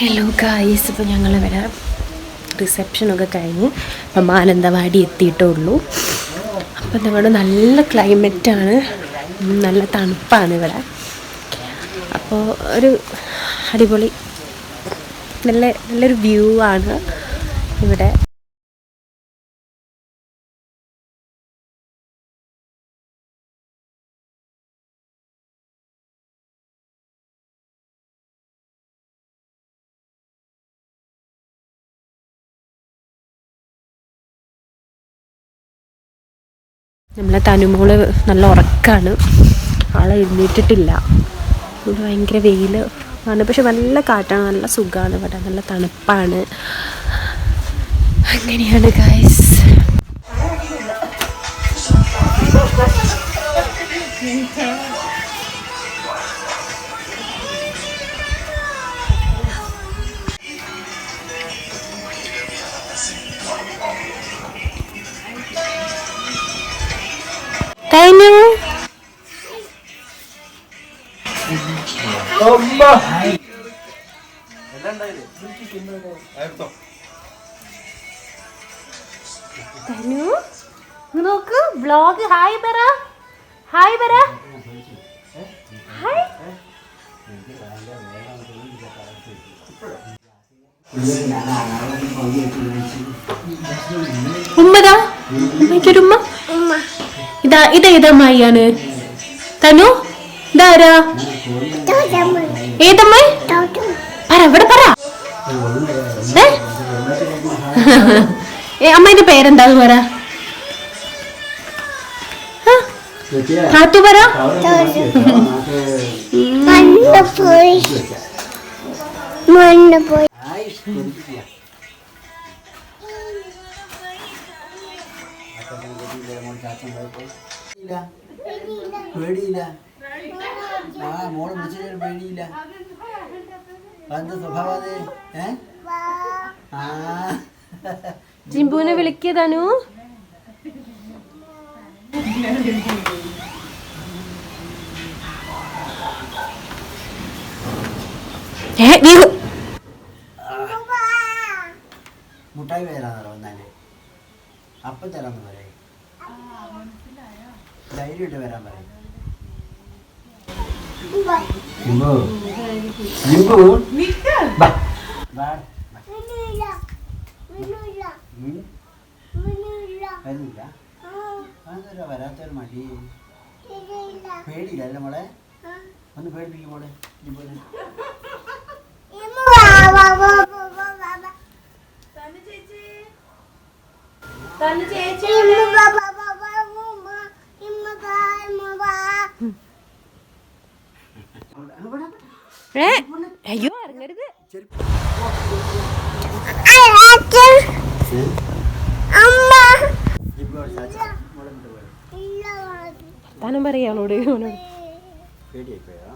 Hello guys, ഇപ്പോൾ ഞങ്ങളിവിടെ റിസപ്ഷനൊക്കെ കഴിഞ്ഞ് ഇപ്പം മാനന്തവാടി എത്തിയിട്ടേ ഉള്ളൂ. അപ്പം നമ്മുടെ നല്ല ക്ലൈമറ്റാണ്, നല്ല തണുപ്പാണ് ഇവിടെ. അപ്പോൾ ഒരു അടിപൊളി നല്ലൊരു വ്യൂ ആണ് ഇവിടെ. നമ്മളെ തനുമോള് നല്ല ഉറക്കമാണ്, ആളെ എഴുന്നേറ്റിട്ടില്ല. ഇവിടെ ഭയങ്കര വെയിൽ ആണ്, പക്ഷെ നല്ല കാറ്റാണ്, നല്ല സുഖമാണ് ഇവിടെ, നല്ല തണുപ്പാണ്. അങ്ങനെയാണ് ഗൈസ്. തനു തനു നോക്ക് വ്ളോഗ്. ഹായ് പറ, ഹായ് പറ, ഹായ്. ഉമ്മതാ, ഉമ്മയ്ക്കൊരുമ്മ. ഇതേതമ്മയാണ് തനു? ഇതാരാ? ഏതമ്മ? പറ, ഇവിടെ പറ. അമ്മേന്റെ പേരെന്താന്ന് പറ. താത്തു പറ. പേടിയില്ല, മോള് വിളിച്ചതിന് പേടിയില്ല. എന്ത് സ്വഭാവം? ജിംബുവിനെ വിളിക്കതനു. മുട്ടായി പേരാണോ വന്നാല്? അപ്പം തരാന്ന് പറയും, ധൈര്യമായിട്ട് വരാൻ പറയും. വരാത്തൊരു മടി, പേടിയില്ല അല്ലേ മോളെ? ഒന്ന് പേടിപ്പിക്കും മോളെ. അയ്യോ ഇറങ്ങരുത്. വർത്താനം പറയാളോട്. പേടിയായി പോയോ?